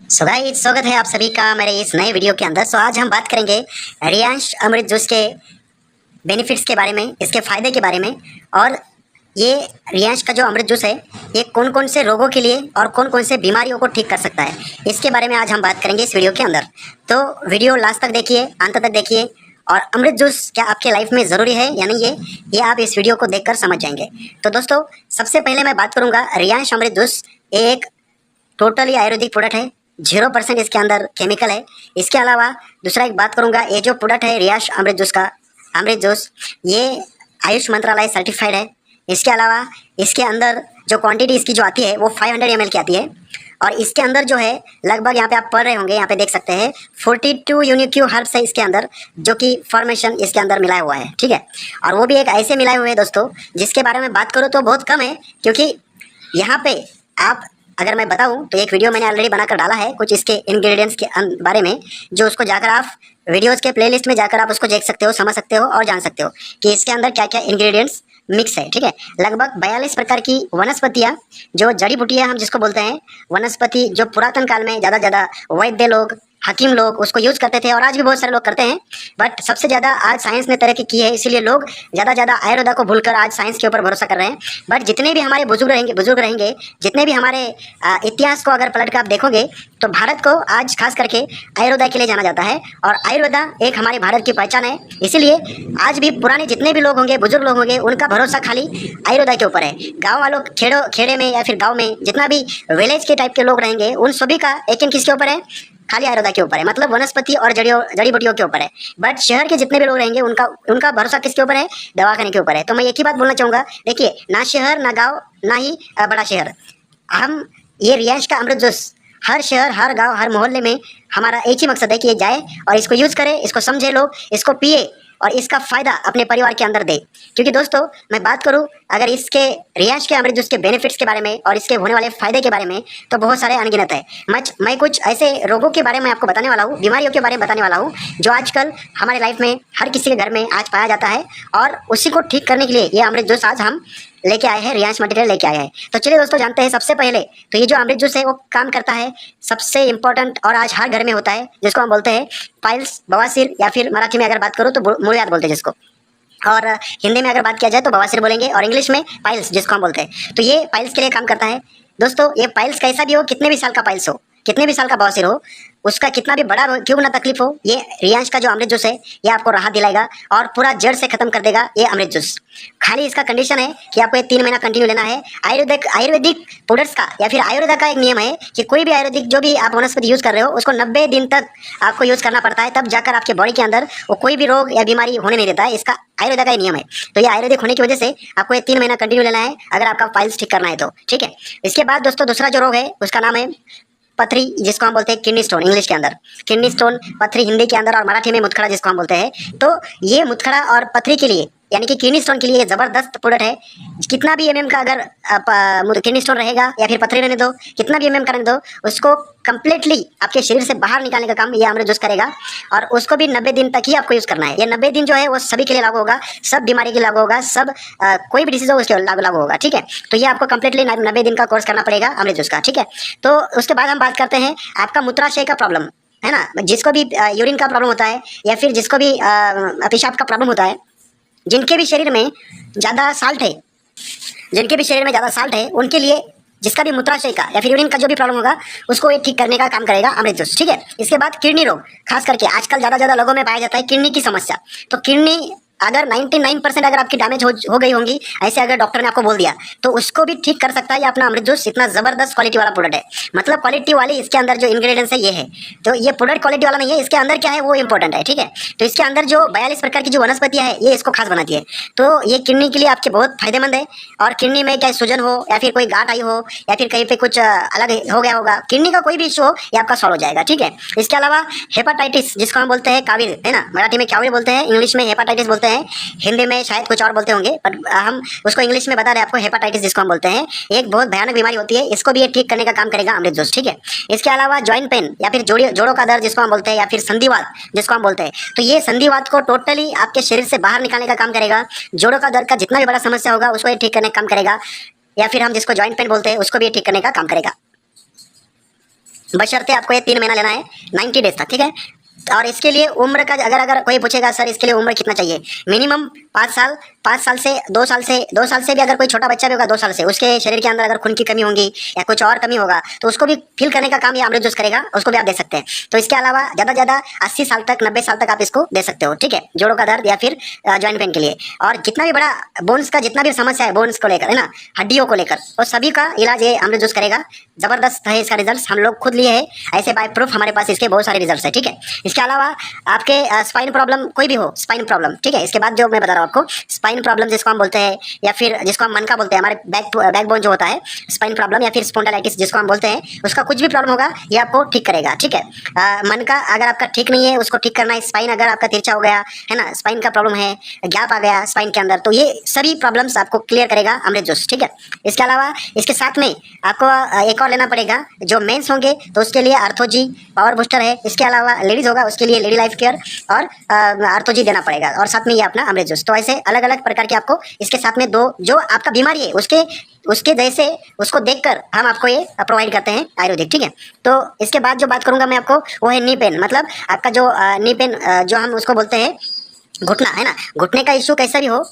So guys, स्वागत है आप सभी का मेरे इस नए वीडियो के अंदर। आज हम बात करेंगे रियांश अमृत जूस के बेनिफिट्स के बारे में, इसके फ़ायदे के बारे में। और ये रियांश का जो अमृत जूस है, ये कौन कौन से रोगों के लिए और कौन कौन से बीमारियों को ठीक कर सकता है, इसके बारे में आज हम बात करेंगे इस वीडियो के अंदर। तो वीडियो लास्ट तक देखिए, अंत तक देखिए। और अमृत जूस क्या आपके लाइफ में ज़रूरी है या नहीं है, ये आप इस वीडियो को देखकर समझ जाएंगे। तो दोस्तों, सबसे पहले मैं बात करूँगा रियांश अमृत जूस। एक टोटली आयुर्वेदिक प्रोडक्ट है, 0% इसके अंदर केमिकल है। इसके अलावा दूसरा एक बात करूंगा, ये जो प्रोडक्ट है रियांश अमृत जूस का अमृत जूस, ये आयुष मंत्रालय सर्टिफाइड है। इसके अलावा इसके अंदर जो क्वांटिटी इसकी जो आती है वो 500 ml की आती है। और इसके अंदर जो है लगभग, यहाँ पे आप पढ़ रहे होंगे, यहाँ पे देख सकते हैं 42 यूनिक हर्ब्स है इसके अंदर, जो कि फॉर्मेशन इसके अंदर मिलाया हुआ है, ठीक है। और वो भी एक ऐसे मिलाए हुए हैं दोस्तों, जिसके बारे में बात करूँ तो बहुत कम है। क्योंकि यहाँ पे आप, अगर मैं बताऊं तो एक वीडियो मैंने ऑलरेडी बनाकर डाला है कुछ इसके इंग्रेडिएंट्स के बारे में, जो उसको जाकर आप वीडियोस के प्लेलिस्ट में जाकर आप उसको देख सकते हो, समझ सकते हो और जान सकते हो कि इसके अंदर क्या क्या इंग्रेडिएंट्स मिक्स है, ठीक है। लगभग 42 प्रकार की वनस्पतियाँ, जो जड़ी बूटियाँ हम जिसको बोलते हैं, वनस्पति, जो पुरातन काल में ज़्यादा वैद्य लोग, हकीम लोग उसको यूज़ करते थे और आज भी बहुत सारे लोग करते हैं। बट सबसे ज़्यादा आज साइंस ने तरक्की की है, इसीलिए लोग ज़्यादा आयुर्वेदा को भूलकर आज साइंस के ऊपर भरोसा कर रहे हैं। बट जितने भी हमारे बुजुर्ग रहेंगे, जितने भी हमारे इतिहास को अगर पलट कर आप देखोगे तो भारत को आज खास करके आयुर्वेदा के लिए जाना जाता है। और आयुर्वेदा एक हमारे भारत की पहचान है। इसीलिए आज भी पुराने जितने भी लोग होंगे, बुजुर्ग लोग होंगे, उनका भरोसा खाली आयुर्वेदा के ऊपर है। गाँव वालों, खेड़े में या फिर गाँव में जितना भी विलेज के टाइप के लोग रहेंगे, उन सभी का यकीन किसके ऊपर है? खाली आयुर्वेदा के ऊपर है, मतलब वनस्पति और जड़ी बूटियों के ऊपर है। बट शहर के जितने भी लोग रहेंगे, उनका भरोसा किसके ऊपर है? दवाखाने के ऊपर है। तो मैं एक ही बात बोलना चाहूँगा, देखिए, ना शहर ना गाँव ना ही बड़ा शहर, हम ये रियांश का अमृत जूस हर शहर, हर गांव, हर मोहल्ले में हमारा एक ही मकसद है कि ये जाए और इसको यूज़ करे, इसको समझे लोग, इसको पिए और इसका फ़ायदा अपने परिवार के अंदर दे। क्योंकि दोस्तों, मैं बात करूं अगर इसके रियांश के अमृत जूस के बेनिफिट्स के बारे में और इसके होने वाले फ़ायदे के बारे में, तो बहुत सारे अनगिनत है। मैं कुछ ऐसे रोगों के बारे में आपको बताने वाला हूँ, बीमारियों के बारे में बताने वाला हूँ, जो आजकल हमारे लाइफ में हर किसी के घर में आज पाया जाता है। और उसी को ठीक करने के लिए ये अमृत जूस आज हम लेके आए हैं, रियांश मटेरियल लेके आए हैं। तो चलिए दोस्तों, जानते हैं। सबसे पहले तो ये जो अमृत जूस है वो काम करता है, सबसे इंपॉर्टेंट और आज हर घर में होता है, जिसको हम बोलते हैं पाइल्स, बवासीर, या फिर मराठी में अगर बात करूँ तो मूळव्याध बोलते हैं जिसको। और हिंदी में अगर बात किया जाए तो बवासीर बोलेंगे, और इंग्लिश में पाइल्स जिसको हम बोलते हैं। तो ये पाइल्स के लिए काम करता है दोस्तों। ये पाइल्स कैसा भी हो, कितने भी साल का पाइल्स हो, कितने भी साल का बवासीर हो, उसका कितना भी बड़ा क्यों ना तकलीफ हो, ये रियांश का जो अमृत जूस है ये आपको राहत दिलाएगा और पूरा जड़ से खत्म कर देगा ये अमृत जूस। खाली इसका कंडीशन है कि आपको ये 3 महीना कंटिन्यू लेना है। आयुर्वेदिक प्रोडक्ट्स का या फिर आयुर्वेदा का एक नियम है कि कोई भी आयुर्वेदिक जो भी आप वनस्पति यूज़ कर रहे हो, उसको 90 दिन तक आपको यूज़ करना पड़ता है, तब जाकर आपके बॉडी के अंदर वो कोई भी रोग या बीमारी होने नहीं देता है। इसका आयुर्वेदा का नियम है। तो ये आयुर्वेदिक होने की वजह से आपको ये 3 महीना कंटिन्यू लेना है, अगर आपका फाइल्स ठीक करना है तो, ठीक है। इसके बाद दोस्तों, दूसरा जो रोग है उसका नाम है पथरी, जिसको हम बोलते हैं किडनी स्टोन इंग्लिश के अंदर, किडनी स्टोन, पथरी हिंदी के अंदर, और मराठी में मुतखड़ा जिसको हम बोलते हैं। तो ये मुतखड़ा और पथरी के लिए, यानी कि किडनी स्टोन के लिए ज़बरदस्त प्रोडक्ट है। कितना भी एमएम का अगर किडनी स्टोन रहेगा या फिर पथरी रहने दो, कितना भी एमएम का रहने दो, उसको कंप्लीटली आपके शरीर से बाहर निकालने का काम ये अमृत जूस करेगा। और उसको भी 90 दिन तक ही आपको यूज़ करना है। ये 90 दिन जो है वो सभी के लिए लागू होगा, सब बीमारी के लिए लागू होगा, सब कोई भी डिसीज हो उसके लागू होगा, ठीक है। तो ये आपको कंप्लीटली 90 दिन का कोर्स करना पड़ेगा अमृत जूस का, ठीक है। तो उसके बाद हम बात करते हैं आपका मूत्राशय का प्रॉब्लम है ना, जिसको भी यूरिन का प्रॉब्लम होता है या फिर जिसको भी पेशाब का प्रॉब्लम होता है, जिनके भी शरीर में ज़्यादा साल्ट है, उनके लिए, जिसका भी मूत्राशय का या फिर यूरिन का जो भी प्रॉब्लम होगा, उसको ये ठीक करने का काम करेगा अमृत जूस, ठीक है। इसके बाद किडनी रोग, खास करके आजकल ज़्यादा लोगों में पाया जाता है किडनी की समस्या। तो किडनी अगर 99% अगर आपकी डैमेज हो गई होंगी, ऐसे अगर डॉक्टर ने आपको बोल दिया, तो उसको भी ठीक कर सकता है ये अपना अमृत जूस। इतना ज़बरदस्त क्वालिटी वाला प्रोडक्ट है, मतलब क्वालिटी वाली इसके अंदर जो इंग्रेडिएंट्स है ये है। तो ये प्रोडक्ट क्वालिटी वाला नहीं है, इसके अंदर क्या है वो इंपॉर्टेंट है, ठीक है। तो इसके अंदर जो 42 प्रकार की जो वनस्पतियाँ है, ये इसको खास बनाती है। तो ये किडनी के लिए आपके बहुत फायदेमंद है। और किडनी में चाहे सूजन हो या फिर कोई गांठ आई हो या फिर कहीं पे कुछ अलग हो गया होगा, किडनी का कोई भी इशू हो, ये आपका सॉल्व हो जाएगा, ठीक है। इसके अलावा हेपाटाइटिस, जिसको हम बोलते हैं काविर, है ना, मराठी में काविर बोलते हैं, इंग्लिश में हेपाटाइटिस बोलते हैं, हिंदी में शायद कुछ और बोलते होंगे, पर हम उसको इंग्लिश में बता रहे हैं आपको, हेपाटाइटिस जिसको हम बोलते हैं। एक बहुत भयानक बीमारी होती है, इसको भी ये ठीक करने का काम करेगा अमृत जूस, ठीक है। इसके अलावा जॉइंट पेन या फिर जोड़ों का दर्द जिसको हम बोलते हैं, या फिर संधिवात जिसको हम बोलते हैं, तो ये संधिवात को टोटली आपके शरीर से बाहर निकालने का काम करेगा। जोड़ों का दर्द का जितना भी बड़ा समस्या होगा उसको ये ठीक करने का काम करेगा, या फिर हम जिसको जॉइंट पेन बोलते हैं उसको भी ये ठीक करने का काम करेगा। बशर्ते आपको ये 3 महीना लेना है 90 डेज तक, ठीक है। और इसके लिए उम्र का अगर कोई पूछेगा सर इसके लिए उम्र कितना चाहिए, मिनिमम 5 साल से 2 साल से भी अगर कोई छोटा बच्चा भी होगा 2 साल से, उसके शरीर के अंदर अगर खून की कमी होगी या कुछ और कमी होगा तो उसको भी फिल करने का काम ये अमृत जूस करेगा, उसको भी आप दे सकते हैं। तो इसके अलावा ज़्यादा ज़्यादा 80 साल तक 90 साल तक आप इसको दे सकते हो, ठीक है, जोड़ों का दर्द या फिर जॉइंट पेन के लिए। और जितना भी बड़ा बोन्स का जितना भी समस्या है बोन्स को लेकर, है ना, हड्डियों को लेकर, वो सभी का इलाज ये अमृत जूस करेगा। जबरदस्त है इसका रिजल्ट, हम लोग खुद लिए हैं, ऐसे बाय प्रूफ हमारे पास इसके बहुत सारे रिजल्ट है, ठीक है। इसके अलावा आपके स्पाइन प्रॉब्लम कोई भी हो, स्पाइन प्रॉब्लम, ठीक है, इसके बाद जो मैं बता रहा हूँ आपको, स्पाइन प्रॉब्लम जिसको हम बोलते हैं या फिर जिसको हम मन का बोलते हैं, हमारे बैकबोन जो होता है, स्पाइन प्रॉब्लम या फिर स्पॉन्डिलाइटिस जिसको हम बोलते हैं, उसका कुछ भी प्रॉब्लम होगा ये आपको ठीक करेगा, ठीक है। मन का अगर आपका ठीक नहीं है उसको ठीक करना है, स्पाइन अगर आपका तिरछा हो गया है ना, स्पाइन का प्रॉब्लम है, गैप आ गया स्पाइन के अंदर, तो ये सभी प्रॉब्लम्स आपको क्लियर करेगा अमृत जूस, ठीक है। इसके अलावा इसके साथ में आपको एक और लेना पड़ेगा, जो मेंस होंगे तो उसके लिए आर्थोजी पावर बूस्टर है। इसके अलावा लेडीज होगा उसके लिए लेडी लाइफ केयर और आर्थोजी देना पड़ेगा, और साथ में ये अपना अमृत जूस। तो ऐसे अलग अलग प्रकार के आपको इसके साथ में दो जो आपका बीमारी है उसके जैसे उसको देखकर हम आपको ये प्रोवाइड करते हैं आयुर्वेदिक, ठीक है। तो इसके बाद जो बात करूंगा मैं आपको वो है नी पेन, मतलब आपका जो नी पेन जो हम उसको बोलते हैं घुटना, है ना, घुटने का इश्यू कैसा भी हो,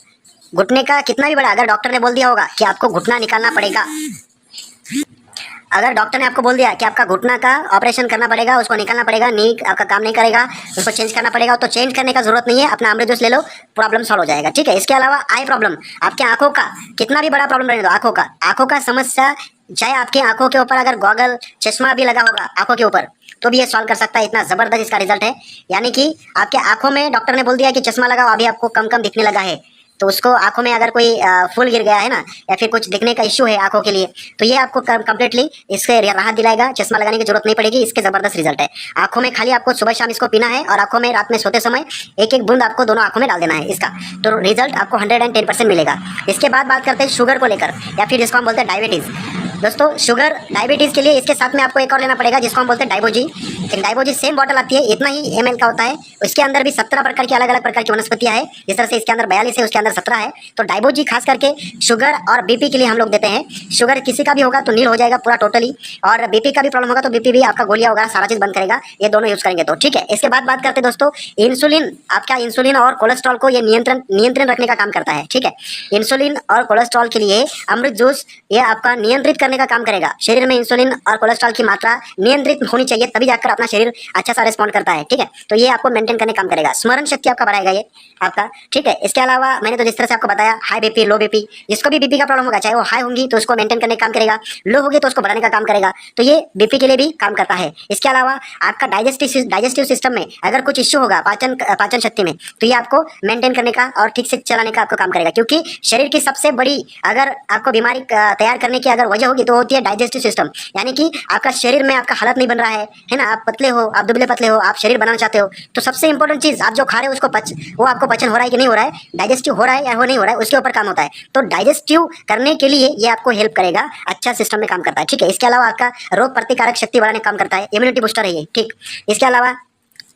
घुटने का कितना भी बड़ा, अगर डॉक्टर ने बोल दिया होगा कि आपको घुटना निकालना पड़ेगा, अगर डॉक्टर ने आपको बोल दिया कि आपका घुटना का ऑपरेशन करना पड़ेगा, उसको निकालना पड़ेगा, नी आपका काम नहीं करेगा, उसको चेंज करना पड़ेगा, तो चेंज करने का जरूरत नहीं है, अपना अमृत जूस ले लो, प्रॉब्लम सॉल्व हो जाएगा, ठीक है। इसके अलावा आई प्रॉब्लम, आपके आंखों का कितना भी बड़ा प्रॉब्लम रहने दो, आंखों का समस्या, चाहे आपकी आंखों के ऊपर अगर गॉगल चश्मा भी लगा होगा आंखों के ऊपर तो भी ये सॉल्व कर सकता है, इतना जबरदस्त इसका रिजल्ट है। यानी कि आपके आंखों में डॉक्टर ने बोल दिया कि चश्मा लगाओ, अभी आपको कम कम दिखने लगा है, तो उसको आंखों में अगर कोई फूल गिर गया है ना, या फिर कुछ दिखने का इश्यू है आंखों के लिए, तो ये आपको कंप्लीटली इससे राहत दिलाएगा, चश्मा लगाने की जरूरत नहीं पड़ेगी, इसके जबरदस्त रिजल्ट है। आंखों में खाली आपको सुबह शाम इसको पीना है, और आंखों में रात में सोते समय एक एक बूंद आपको दोनों आंखों में डाल देना है इसका, तो रिजल्ट आपको 110% मिलेगा। इसके बाद बात करते हैं शुगर को लेकर, या फिर जिसको हम बोलते हैं डायबिटीज। दोस्तों शुगर डायबिटीज के लिए इसके साथ में आपको एक और लेना पड़ेगा जिसको हम बोलते हैं डाइबोजी। एक डाइबोजी सेम बॉटल आती है, इतना ही ml का होता है, उसके अंदर भी 17 प्रकार की अलग अलग प्रकार की वनस्पतियां है, जिस तरह से इसके अंदर 42 है उसके अंदर 17 है। तो डाइबोजी खास करके शुगर और बीपी के लिए हम लोग देते हैं। शुगर किसी का भी होगा तो नील हो जाएगा पूरा टोटली, और बीपी का भी प्रॉब्लम होगा तो बीपी भी आपका गोलियां वगैरह सारा चीज बंद करेगा, ये दोनों यूज करेंगे तो ठीक है। इसके बाद बात करते हैं दोस्तों इंसुलिन, आपका इंसुलिन और कोलेस्ट्रॉल को ये नियंत्रण रखने का काम करता है, ठीक है। इंसुलिन और कोलेस्ट्रॉल के लिए अमृत जूस ये आपका नियंत्रित करने का काम करेगा। शरीर में इंसुलिन और कोलेस्ट्रॉल की मात्रा नियंत्रित होनी चाहिए, तभी जाकर अपना शरीर अच्छा सा रिस्पॉन्ड करता है, ठीक है। तो ये आपको मेंटेन करने का काम करेगा, स्मरण शक्ति आपका बढ़ाएगा ये आपका, ठीक है। इसके अलावा मैंने तो जिस तरह से आपको बताया, हाई बीपी लो बीपी, जिसको भी बीपी का प्रॉब्लम होगा, चाहे वो हाई होंगी तो उसको मेंटेन करने का काम करेगा, लो होगी तो उसको बढ़ाने का काम करेगा, तो ये बीपी के लिए भी काम करता है। इसके अलावा आपका डाइजेस्टिव सिस्टम में अगर कुछ इश्यू होगा पाचन शक्ति में, तो ये आपको मेंटेन करने का और ठीक से चलाने का आपको काम करेगा, क्योंकि शरीर की सबसे बड़ी अगर आपको बीमारी तैयार करने की अगर वजह होगी तो होती है डाइजेस्टिव सिस्टम। यानी कि आपका शरीर में आपका हालत नहीं बन रहा है ना, आप पतले हो, आप दुबले पतले हो, आप शरीर बनाना चाहते हो, तो सबसे इंपॉर्टेंट चीज आप जो खा रहे हो उसको वो आपको पचन हो रहा है कि नहीं हो रहा है, डाइजेस्टिव हो रहा है या वो नहीं हो रहा है, उसके ऊपर काम होता है। तो डाइजेस्टिव करने के लिए ये आपको हेल्प करेगा, अच्छा सिस्टम में काम करता है, ठीक है। इसके अलावा आपका रोग प्रतिकारक शक्ति बढ़ाने का काम करता है, इम्यूनिटी बूस्टर है ये, ठीक। इसके अलावा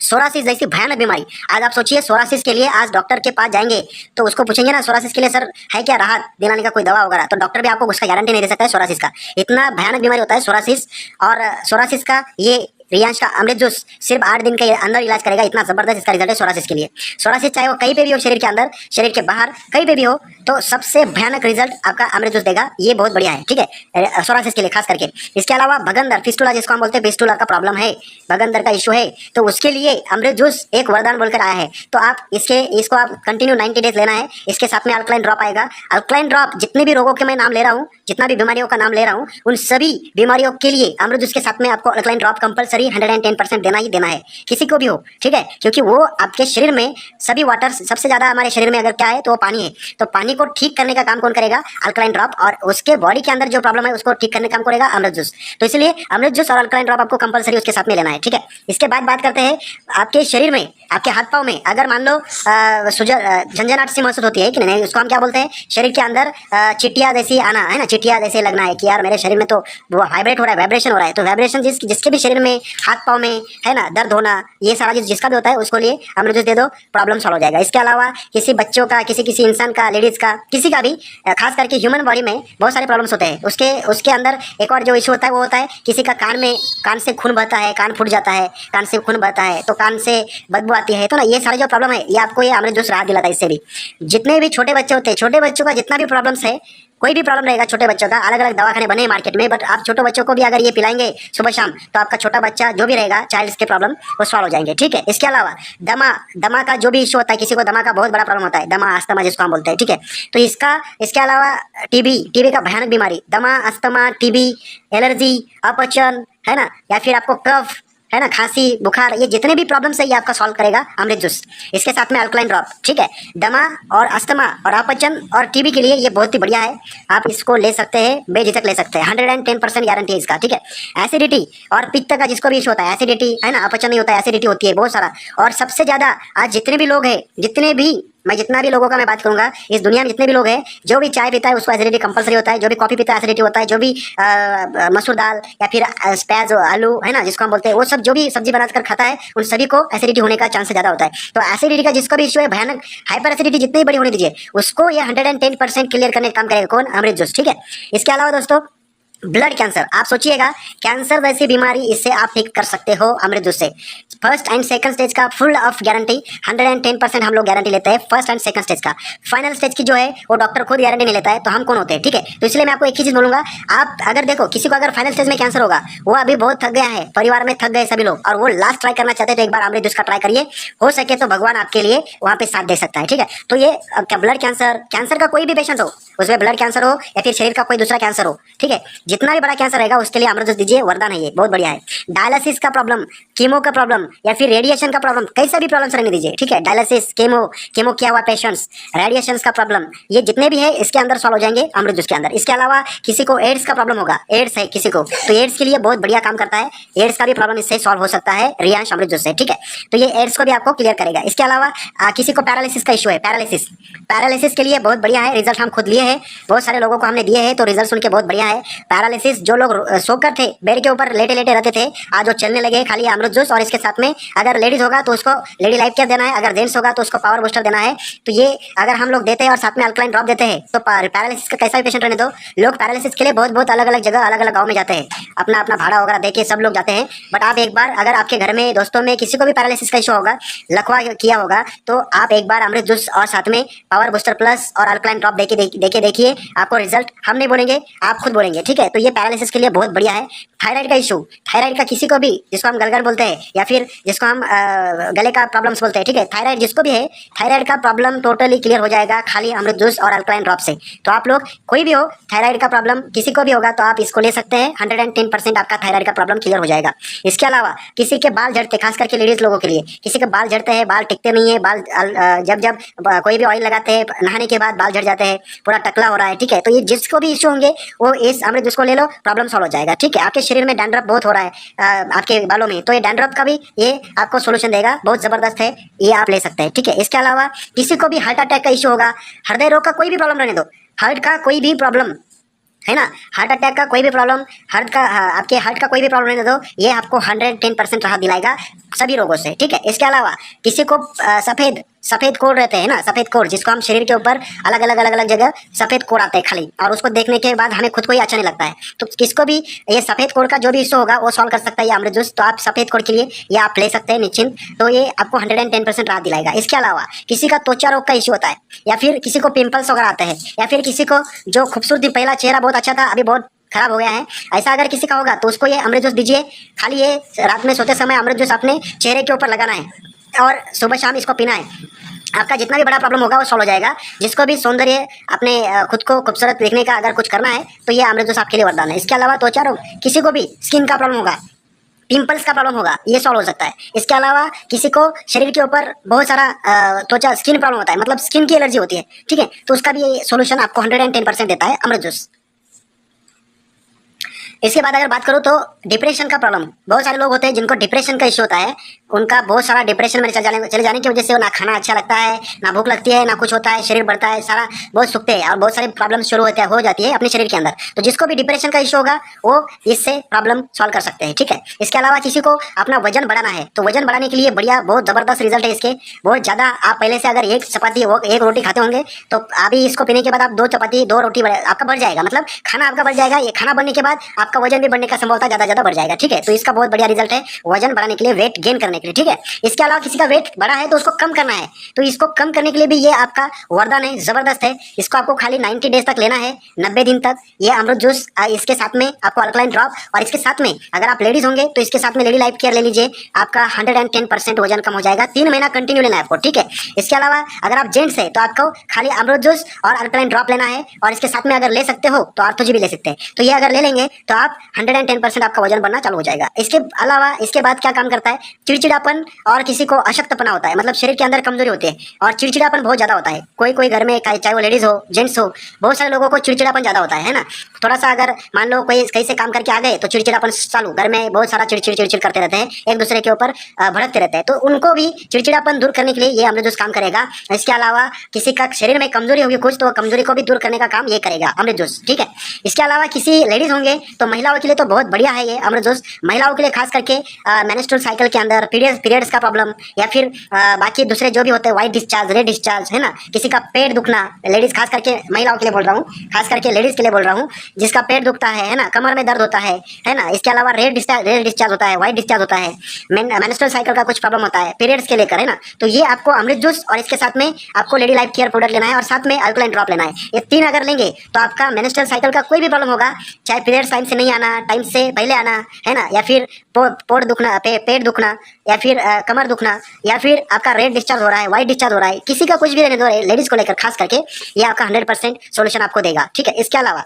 सोरासिस जैसी भयानक बीमारी, आज आप सोचिए सोरासिस के लिए आज डॉक्टर के पास जाएंगे तो उसको पूछेंगे ना सोरासिस के लिए सर है क्या राहत दिलाने का कोई दवा वगैरह, तो डॉक्टर भी आपको उसका गारंटी नहीं दे सकता है सोरासिस का, इतना भयानक बीमारी होता है सोरासिस। और सोरासिस का ये रियांश का अमृत जूस सिर्फ 8 दिन के अंदर इलाज करेगा, इतना जबरदस्त इसका रिजल्ट है सोरासिस के लिए। सोरासिस चाहे वो कहीं पे भी हो, शरीर के अंदर शरीर के बाहर कहीं पे भी हो, तो सबसे भयानक रिजल्ट आपका अमृत जूस देगा, ये बहुत बढ़िया है, ठीक है, सोरासिस के लिए खास करके। इसके अलावा भगंदर फिस्टुला जिसको हम बोलते हैं, फिस्टुला का प्रॉब्लम है, भगंदर का इशू है, तो उसके लिए अमृत जूस एक वरदान बोलकर आया है। तो आप इसको आप कंटिन्यू 90 डेज लेना है। इसके साथ में अल्कलाइन ड्रॉप आएगा। अल्कलाइन ड्रॉप जितने भी रोगों के मैं नाम ले रहा हूँ, जितना भी बीमारियों का नाम ले रहा हूँ, उन सभी बीमारियों के लिए अमृत जूस के साथ में आपको अल्कलाइन ड्रॉप कंपलसरी 110% देना ही देना है, किसी को भी हो, ठीक है, क्योंकि वो आपके शरीर में सभी वाटर सबसे ज्यादा हमारे शरीर में अगर क्या है तो वो पानी है, तो पानी को ठीक करने का काम कौन करेगा, अल्कलाइन ड्रॉप, और उसके बॉडी के अंदर जो प्रॉब्लम है उसको ठीक करने का काम करेगा अमृत जूस। तो इसलिए अमृत जूस और अल्कलाइन ड्रॉप आपको कंपलसरी उसके साथ में लेना है, ठीक है। इसके बाद बात करते हैं आपके शरीर में, आपके हाथ पांव में अगर मान लो झंझनाहट सी महसूस होती है कि नहीं, उसको हम क्या बोलते हैं, शरीर के अंदर चिटिया जैसी आना है ना, चिटिया जैसे लगना है कि यार मेरे शरीर में तो वो वाइब्रेट हो रहा है, वाइब्रेशन हो रहा है, तो वाइब्रेशन जिसके भी शरीर में हाथ पाँव में है ना दर्द होना, ये सारा जिसका भी होता है उसको लिए अमृत जूस दे दो, प्रॉब्लम सॉल्व हो जाएगा। इसके अलावा किसी बच्चों का, किसी इंसान का, लेडीज का, किसी का भी, खास करके ह्यूमन बॉडी में बहुत सारे प्रॉब्लम्स होते हैं। उसके अंदर एक और जो इशू होता है वो होता है किसी का कान से खून बहता है, कान फूट जाता है, कान से खून बहता है तो कान से बदबू आती है। तो ना ये सारे जो प्रॉब्लम है ये आपको ये अमृत जूस राहत दिलाता है इससे भी। जितने भी छोटे बच्चे होते हैं, छोटे बच्चों का जितना भी प्रॉब्लम्स है, कोई भी प्रॉब्लम रहेगा छोटे बच्चों का, अलग अलग दवाखाने बने हैं मार्केट में, बट आप छोटे बच्चों को भी अगर ये पिलाएंगे सुबह शाम तो आपका छोटा बच्चा जो भी रहेगा चाइल्ड के प्रॉब्लम वो सॉल्व हो जाएंगे। ठीक है। इसके अलावा दमा का जो भी इशू होता है, किसी को दमा का बहुत बड़ा प्रॉब्लम होता है, दमा अस्थमा जिसको हम बोलते हैं। ठीक है। तो इसके अलावा टीबी का भयानक बीमारी, दमा, अस्थमा, टीबी, एलर्जी, अपचन, है ना, या फिर आपको कफ, है ना, खांसी, बुखार, ये जितने भी प्रॉब्लम्स है ये आपका सॉल्व करेगा अमृत जूस। इसके साथ में अल्कलाइन ड्रॉप। ठीक है। दमा और अस्थमा और अपचन और टीबी के लिए ये बहुत ही बढ़िया है, आप इसको ले सकते हैं, बेझिझक ले सकते हैं, 110% गारंटी है इसका। ठीक है। एसिडिटी और पित्त का जिसको भी इशू होता है, एसिडिटी, है ना, अपचन नहीं होता है, एसिडिटी होती है बहुत सारा। और सबसे ज्यादा आज जितने भी लोग हैं, मैं जितना भी लोगों का मैं बात करूंगा, इस दुनिया में जितने भी लोग हैं, जो भी चाय पीता है उसको एसिडिटी कंपलसरी होता है, जो भी कॉफी पीता है एसिडिटी होता है, जो भी मसूर दाल या फिर प्याज आलू, है ना, जिसको हम बोलते हैं, वो सब जो भी सब्जी बनाकर खाता है उन सभी को एसिडिटी होने का चांस ज्यादा होता है। तो एसिडिटी का जिसको भी इशू है, भयानक हाइपर एसिडिटी जितनी बड़ी होने दीजिए, उसको ये 110% क्लियर करने का काम करेगा कौन? अमृत जूस। ठीक है। इसके अलावा दोस्तों ब्लड कैंसर, आप सोचिएगा कैंसर वैसी बीमारी, इससे आप ठीक कर सकते हो अमृत जूस से। फर्स्ट एंड सेकंड स्टेज का फुल ऑफ गारंटी, 110% हम लोग गारंटी लेते हैं फर्स्ट एंड सेकंड स्टेज का। फाइनल स्टेज की जो है वो डॉक्टर खुद गारंटी नहीं लेता है, तो हम कौन होते हैं? ठीक है। तो इसलिए मैं आपको एक ही चीज बोलूंगा, आप अगर देखो किसी को अगर फाइनल स्टेज में कैंसर होगा, वो अभी बहुत थक गया है, परिवार में थक गए सभी लोग, और वो लास्ट ट्राई करना चाहते हैं, तो एक बार अमृत जूस का ट्राई करिए, हो सके तो भगवान आपके लिए वहां पे साथ दे सकता है। ठीक है। तो ये ब्लड कैंसर का कोई भी पेशेंट हो, उसमें ब्लड कैंसर हो या फिर शरीर का कोई दूसरा कैंसर हो, ठीक है, जितना भी बड़ा कैंसर रहेगा उसके लिए अमृत जूस दीजिए, वरदान है ये, बहुत बढ़िया है। डायलिसिस का प्रॉब्लम, कीमो का प्रॉब्लम या फिर रेडिएशन का प्रॉब्लम, कैसा भी प्रॉब्लम रहने दीजिए। ठीक है। डायलिसिस, कीमो किया हुआ पेशेंट्स, रेडिएशन का प्रॉब्लम, ये जितने भी है इसके अंदर सॉल्व हो जाएंगे अमृत जूस के अंदर। इसके अलावा किसी को एड्स का प्रॉब्लम होगा, एड्स है किसी को, तो एड्स के लिए बहुत बढ़िया काम करता है, एड्स का भी प्रॉब्लम इससे सॉल्व हो सकता है रियांश अमृत जूस से। ठीक है। तो ये एड्स को भी आपको क्लियर करेगा। इसके अलावा किसी को पैरालिसिस का इशू है, पैरालिसिस के लिए बहुत बढ़िया है, रिजल्ट हम खुद लिए हैं, बहुत सारे लोगों को हमने दिए हैं, तो रिजल्ट सुन के बहुत बढ़िया है। पैरालिसिस जो लोग सोकर थे, बेड के ऊपर लेटे लेटे रहते थे, आज वो चलने लगे, खाली अमृत जूस, और इसके साथ में अगर लेडीज होगा तो उसको लेडी लाइफ केयर देना है, अगर जेंट्स होगा तो उसको पावर बूस्टर देना है। तो ये अगर हम लोग देते हैं और साथ में अल्कलाइन ड्रॉप देते हैं, तो पैरालिसिस का कैसा भी पेशेंट रहने दो, लोग पैरालिसिस के लिए बहुत अलग अलग जगह, अलग अलग गाँव में जाते हैं, अपना अपना भाड़ा वगैरह देके सब लोग जाते हैं। बट आप एक बार अगर आपके घर में, दोस्तों में किसी को भी पैरालिसिस का इशू होगा, लकवा किया होगा, तो आप एक बार अमृत जूस और साथ में पावर बूस्टर प्लस और अल्कलाइन ड्रॉप देके देखिए, आपको रिजल्ट हम नहीं बोलेंगे, आप खुद बोलेंगे। ठीक है। तो ये पैरालिसिस के लिए बहुत बढ़िया है। थायराइड का इशू, थायराइड का किसी को भी, जिसको हम गलगल बोलते हैं या फिर जिसको हम गले का प्रॉब्लम्स बोलते हैं, ठीक है, थायराइड जिसको भी है, थायराइड का प्रॉब्लम टोटली क्लियर हो जाएगा खाली अमृत जूस और अल्कलाइन ड्रॉप से। तो आप लोग कोई भी हो, थायराइड का प्रॉब्लम किसी को भी होगा तो आप इसको ले सकते हैं, 110% आपका थायराइड का प्रॉब्लम क्लियर हो जाएगा। इसके अलावा किसी के बाल झड़ते, खास करके लेडीज लोगों के लिए, किसी के बाल झड़ते हैं, बाल टिकते नहीं है, बाल जब कोई भी ऑयल लगाते हैं, नहाने के बाद बाल झड़ जाते हैं, पूरा टकला हो रहा है, ठीक है, तो ये जिसको भी इशू होंगे वो इस अमृत जूस को ले लो, प्रॉब्लम सॉल्व हो जाएगा। ठीक है। आपके शरीर में डैंड्रफ बहुत हो रहा है आपके बालों में, तो ये डैंड्रफ का भी ये आपको सोल्यूशन देगा, बहुत जबरदस्त है, ये आप ले सकते हैं। ठीक है। इसके अलावा किसी को भी हार्ट अटैक का इशू होगा, हृदय रोग का कोई भी प्रॉब्लम रहने दो, हार्ट का कोई भी प्रॉब्लम है ना, हार्ट अटैक का कोई भी प्रॉब्लम, आपके हार्ट का कोई भी प्रॉब्लम रहने दो, ये आपको 110% राहत दिलाएगा सभी रोगों से। ठीक है। इसके अलावा किसी को सफेद कोड़ रहते हैं ना, सफेद कोड़, जिसको हम शरीर के ऊपर अलग अलग जगह सफेद कोड़ आते हैं खाली, और उसको देखने के बाद हमें खुद को ही अच्छा नहीं लगता है, तो किसको भी ये सफेद कोड़ का जो भी इशू होगा वो सॉल्व कर सकता है ये अमृत जूस। तो आप सफेद कोड़ के लिए ये आप ले सकते हैं निश्चिंत, तो ये आपको 110% राहत दिलाएगा। इसके अलावा किसी का त्वचा रोग का इशू होता है, या फिर किसी को पिंपल्स वगैरह आते हैं, या फिर किसी को जो खूबसूरती, पहला चेहरा बहुत अच्छा था अभी बहुत खराब हो गया है, ऐसा अगर किसी का होगा तो उसको ये अमृत जूस दीजिए, खाली ये रात में सोते समय अमृत जूस अपने चेहरे के ऊपर लगाना है और सुबह शाम इसको पीना है, आपका जितना भी बड़ा प्रॉब्लम होगा वो सॉल्व हो जाएगा। जिसको भी सौंदर्य, अपने खुद को खूबसूरत देखने का अगर कुछ करना है तो ये अमृत जूस आपके लिए वरदान है। इसके अलावा त्वचा रोग, किसी को भी स्किन का प्रॉब्लम होगा, पिंपल्स का प्रॉब्लम होगा, ये सॉल्व हो सकता है। इसके अलावा किसी को शरीर के ऊपर बहुत सारा त्वचा स्किन प्रॉब्लम होता है, मतलब स्किन की एलर्जी होती है, ठीक है, तो उसका भी ये सोल्यूशन आपको 110% देता है अमृत जूस। इसके बाद अगर बात करूँ तो डिप्रेशन का प्रॉब्लम, बहुत सारे लोग होते हैं जिनको डिप्रेशन का इश्यू होता है, उनका बहुत सारा डिप्रेशन में चले जाने की वजह से ना खाना अच्छा लगता है, ना भूख लगती है, ना कुछ होता है, शरीर बढ़ता है, सारा बहुत सूखते हैं और बहुत सारी प्रॉब्लम शुरू होते हैं, हो जाती है अपने शरीर के अंदर। तो जिसको भी डिप्रेशन का इश्यू होगा वो इससे प्रॉब्लम सॉल्व कर सकते हैं, ठीक है। इसके अलावा किसी को अपना वजन बढ़ाना है तो वजन बढ़ाने के लिए बढ़िया बहुत जबरदस्त रिजल्ट है इसके, बहुत ज्यादा। आप पहले से अगर एक चपाती एक रोटी खाते होंगे तो अभी इसको पीने के बाद आप 2 चपाती 2 रोटी आपका बढ़ जाएगा, मतलब खाना आपका बढ़ जाएगा। ये खाना बढ़ने के बाद आपका वजन भी बढ़ने का संभवता ज्यादा बढ़ जाएगा, ठीक है। तो इसका बहुत बढ़िया रिजल्ट है वजन बढ़ाने के लिए, वेट गेन करने के लिए, ठीक है। इसके अलावा किसी का वेट बढ़ा है तो उसको कम करना है, तो इसको कम करने के लिए भी ये आपका वरदान है, जबरदस्त है। इसको आपको खाली 90 डेज तक लेना है, 90 दिन तक। ये अमृत जूस इसके साथ में आपको अल्कलाइन ड्रॉप, और इसके साथ में अगर आप लेडीज होंगे तो इसके साथ में लेडी लाइफ केयर ले लीजिए, आपका 110% वजन कम हो जाएगा। 3 महीना कंटिन्यू लेना है आपको, ठीक है। इसके अलावा अगर आप जेंट्स है तो आपको खाली अमृत जूस और अल्कलाइन ड्रॉप लेना है, और इसके साथ में अगर ले सकते हो तो आर्थोजी भी ले सकते हैं। तो ये अगर ले लेंगे तो आप 110% आपका वजन बढ़ना चालू हो जाएगा। इसके अलावा इसके बाद क्या काम करता है, चिड़चिड़ापन और किसी को अशक्तपना होता है, मतलब शरीर के अंदर कमजोरी होती है और चिड़चिड़ापन बहुत ज्यादा होता है। कोई घर में चाहे वो लेडीज हो जेंट्स हो, बहुत सारे लोगों को चिड़चिड़ापन ज्यादा होता है ना। थोड़ा सा अगर मान लो कोई कहीं से काम करके आ गए तो चिड़चिड़ापन चालू, घर में बहुत सारा चिड़चिड़ करते रहते हैं, एक दूसरे के ऊपर भड़कते रहते हैं। तो उनको भी चिड़चिड़ापन दूर करने के लिए ये अमृत जूस काम करेगा। इसके अलावा किसी का शरीर में कमजोरी होगी कुछ, तो वो कमजोरी को भी दूर करने का काम ये करेगा अमृत जूस, ठीक है। इसके अलावा किसी लेडीज होंगे तो महिलाओं के लिए तो बहुत बढ़िया है ये अमृत जूस। महिलाओं के लिए खास करके मेंस्ट्रुअल साइकिल के अंदर पीरियड्स का प्रॉब्लम, या फिर बाकी दूसरे जो भी होते हैं, व्हाइट डिस्चार्ज, रेड डिस्चार्ज, है ना, किसी का पेट दुखना, लेडीज खास करके महिलाओं के लिए बोल रहा हूँ, खास करके लेडीज के लिए बोल रहा हूँ, जिसका पेट दुखता है ना, कमर में दर्द होता है ना। इसके अलावा रेड डिस्चार्ज होता है, व्हाइट डिस्चार्ज होता है, मेंस्ट्रुअल साइकिल का कुछ प्रॉब्लम होता है, पीरियड्स के लेकर, है ना। तो ये आपको अमृत जूस और इसके साथ में आपको लेडी लाइफ केयर प्रोडक्ट लेना है और साथ में अल्कलाइन ड्रॉप लेना है। ये 3 अगर लेंगे तो आपका मेंस्ट्रुअल साइकिल का कोई भी प्रॉब्लम होगा, चाहे पीरियड्स टाइम से नहीं आना, टाइम से पहले आना, है ना, या फिर पेट दुखना, या फिर कमर दुखना, या फिर आपका रेड डिस्चार्ज हो रहा है, व्हाइट डिस्चार्ज हो रहा है, किसी का कुछ भी रहने दो, लेडीज को लेकर खास करके ये आपका 100% सोल्यूशन आपको देगा, ठीक है। इसके अलावा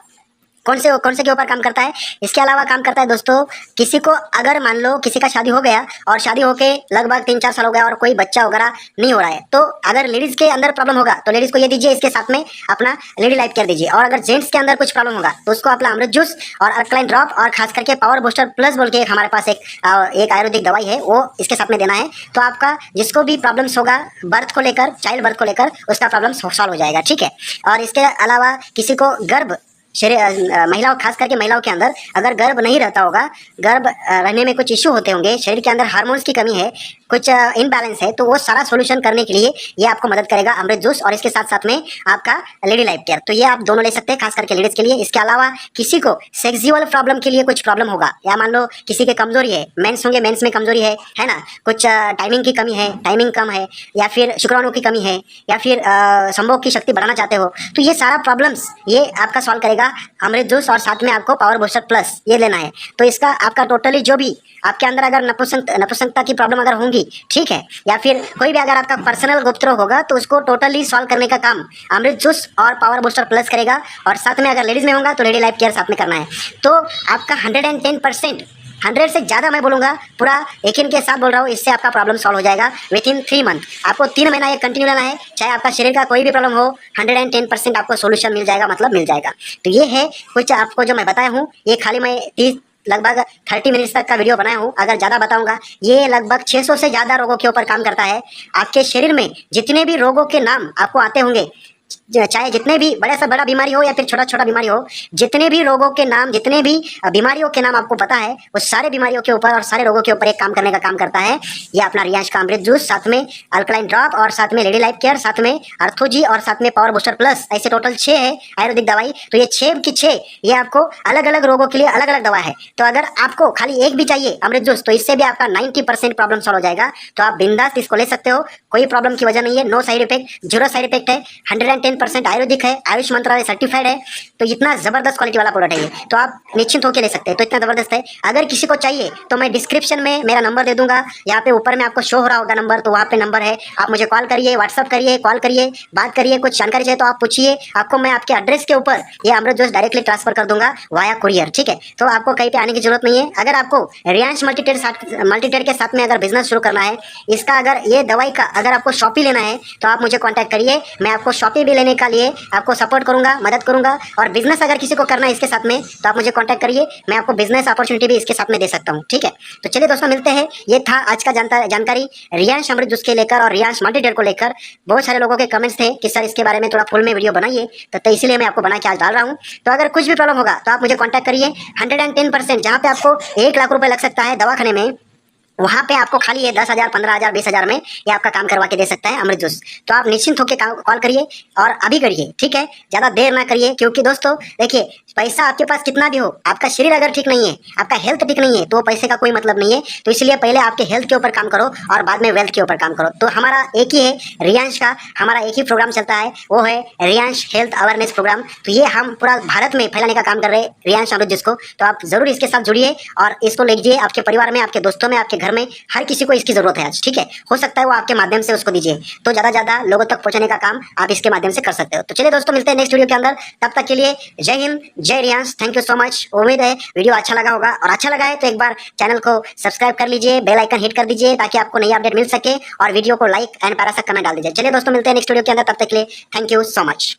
कौन से के ऊपर काम करता है, इसके अलावा काम करता है दोस्तों, किसी को अगर मान लो किसी का शादी हो गया और शादी होके लगभग 3-4 साल हो गया और कोई बच्चा वगैरह नहीं हो रहा है, तो अगर लेडीज के अंदर प्रॉब्लम होगा तो लेडीज को ये दीजिए, इसके साथ में अपना लेडी लाइफ केयर दीजिए। और अगर जेंट्स के अंदर कुछ प्रॉब्लम होगा तो उसको अपना अमृत जूस और अल्कलाइन ड्रॉप और खास करके पावर बूस्टर प्लस बोल के हमारे पास एक आयुर्वेदिक दवाई है, वो इसके साथ में देना है। तो आपका जिसको भी प्रॉब्लम्स होगा बर्थ को लेकर, चाइल्ड बर्थ को लेकर, उसका प्रॉब्लम सॉल्व हो जाएगा, ठीक है। और इसके अलावा किसी को गर्भ महिलाओं, खास करके महिलाओं के अंदर अगर गर्भ नहीं रहता होगा, गर्भ रहने में कुछ इश्यू होते होंगे, शरीर के अंदर हार्मोन्स की कमी है, कुछ इनबैलेंस है, तो वो सारा सॉल्यूशन करने के लिए ये आपको मदद करेगा अमृत जूस और इसके साथ साथ में आपका लेडी लाइफ केयर। तो ये आप दोनों ले सकते हैं खास करके लेडीज के लिए। इसके अलावा किसी को सेक्सुअल प्रॉब्लम के लिए कुछ प्रॉब्लम होगा, या मान लो किसी के कमजोरी है, मेंस होंगे, मेंस में कमजोरी है ना, कुछ टाइमिंग की कमी है, टाइमिंग कम है, या फिर शुक्राणु की कमी है, या फिर संभोग की शक्ति बढ़ाना चाहते हो, तो ये सारा प्रॉब्लम्स ये आपका सॉल्व करेगा अमृत जूस। और साथ में आपको पावर बूस्टर प्लस ये लेना है। तो इसका आपका टोटली जो भी आपके अंदर अगर नपुंसकता की प्रॉब्लम अगर होंगी, ठीक है, या फिर कोई भी अगर आपका पर्सनल गुप्त रोग होगा तो उसको टोटली सॉल्व करने का काम अमृत जूस और पावर बूस्टर प्लस करेगा। और साथ में अगर लेडीज में होगा तो लेडी लाइफ केयर साथ में करना है। तो आपका 110%, 100 से ज़्यादा मैं बोलूँगा, पूरा यकीन के साथ बोल रहा हूँ, इससे आपका प्रॉब्लम सॉल्व हो जाएगा विथिन 3 मंथ। आपको 3 महीना ये कंटिन्यू लेना है, चाहे आपका शरीर का कोई भी प्रॉब्लम हो, 110% आपको सोल्यूशन मिल जाएगा, मतलब मिल जाएगा। तो ये है कुछ आपको जो मैं बताया हूँ, ये खाली मैं लगभग 30 मिनट्स तक का वीडियो बनाया हूँ। अगर ज़्यादा बताऊंगा, ये लगभग 600 से ज़्यादा रोगों के ऊपर काम करता है। आपके शरीर में जितने भी रोगों के नाम आपको आते होंगे, चाहे जितने भी बड़ा से बड़ा बीमारी हो या फिर छोटा छोटा बीमारी हो, जितने भी रोगों के नाम, जितने भी बीमारियों के नाम आपको पता है, वो सारे बीमारियों के ऊपर और सारे रोगों के ऊपर एक काम करने का काम करता है ये अपना रियांश का अमृत जूस, साथ में अल्कलाइन ड्रॉप और साथ में लेडी लाइफ केयर, साथ में अर्थोजी और साथ में पावर बूस्टर प्लस। ऐसे टोटल 6 है आयुर्वेदिक दवाई। तो ये 6 की 6 ये आपको अलग अलग रोगों के लिए अलग अलग दवा है। तो अगर आपको खाली एक भी चाहिए अमृत जूस, तो इससे भी आपका 90% प्रॉब्लम सॉल्व हो जाएगा। तो आप बिंदास इसको ले सकते हो, कोई प्रॉब्लम की वजह नहीं है, no side effect, 0 side effect है, 110% आयुर्वेदिक है, आयुष मंत्रालय सर्टिफाइड है। तो इतना जबरदस्त क्वालिटी वाला प्रोडक्ट है ये, तो आप निश्चिंत होकर ले सकते हैं। तो इतना जबरदस्त है। अगर किसी को चाहिए तो मैं डिस्क्रिप्शन में मेरा नंबर दे दूंगा, यहाँ पे ऊपर में आपको शो हो रहा होगा नंबर, तो वहाँ पे नंबर है, आप मुझे कॉल करिए, व्हाट्सअप करिए, कॉल करिए, बात करिए, कुछ जानकारी चाहिए तो आप पूछिए, आपको मैं आपके एड्रेस के ऊपर ये अमृत जूस डायरेक्टली ट्रांसफर कर दूंगा वाया कुरियर, ठीक है। तो आपको कहीं पे आने की जरूरत नहीं है। अगर आपको रियांश मल्टीट्रेड के साथ में अगर बिजनेस शुरू करना है, इसका अगर ये दवाई का अगर आपको शॉपी लेना है तो आप मुझे कॉन्टैक्ट करिए, मैं आपको शॉपी भी लेने का लिए आपको सपोर्ट करूंगा, मदद करूंगा। और बिजनेस अगर किसी को करना है इसके साथ में तो आप मुझे कॉन्टैक्ट करिए, मैं आपको बिजनेस अपॉर्चुनिटी भी इसके साथ में दे सकता हूँ, ठीक है। तो चलिए दोस्तों मिलते हैं। ये था आज का जानकारी रियांश अमृत जूस के लेकर और रियांश मल्टीडेयर को लेकर। बहुत सारे लोगों के कमेंट्स थे कि सर इसके बारे में थोड़ा फुल में वीडियो बनाइए, तो इसीलिए मैं आपको बना के आज डाल रहा हूँ। तो अगर कुछ भी प्रॉब्लम होगा तो आप मुझे कॉन्टैक्ट करिए। 110%, जहाँ पे आपको 1 लाख रुपए लग सकता है दवाखाने में, वहाँ पे आपको खाली ये 10,000, 15,000, 20,000 में ये आपका काम करवा के दे सकता है अमृत जूस। तो आप निश्चिंत होकर कॉल करिए और अभी करिए, ठीक है। ज़्यादा देर ना करिए, क्योंकि दोस्तों देखिए, पैसा आपके पास कितना भी हो, आपका शरीर अगर ठीक नहीं है, आपका हेल्थ ठीक नहीं है, तो पैसे का कोई मतलब नहीं है। तो इसलिए पहले आपके हेल्थ के ऊपर काम करो और बाद में वेल्थ के ऊपर काम करो। तो हमारा एक ही है रियांश का, हमारा एक ही प्रोग्राम चलता है, वो है रियांश हेल्थ अवेयरनेस प्रोग्राम। तो ये हम पूरा भारत में फैलाने का काम कर रहे हैं रियांश अमृत जूस को। तो आप जरूर इसके साथ जुड़िए और इसको लीजिए आपके परिवार में, आपके दोस्तों में, आपके घर में, हर किसी को इसकी जरूरत है आज, ठीक है। हो सकता है वो आपके माध्यम से उसको दीजिए, तो ज्यादा लोगों तक पहुंचाने का काम आप इसके माध्यम से कर सकते हो। तो चलिए दोस्तों मिलते हैं नेक्स्ट वीडियो के अंदर, तब तक के लिए जय हिंद, जय Riyansh. Thank you so much. उम्मीद है वीडियो अच्छा लगा होगा, और अच्छा लगा है तो एक बार चैनल को सब्सक्राइब कर लीजिए, बेल आइकन हिट कर दीजिए ताकि आपको नई अपडेट मिल सके, और वीडियो को लाइक एंड प्यारा सा कमेंट डाल दीजिए। चलिए दोस्तों मिलते हैं नेक्स्ट वीडियो के अंदर, तब तक के लिए थैंक यू सो मच।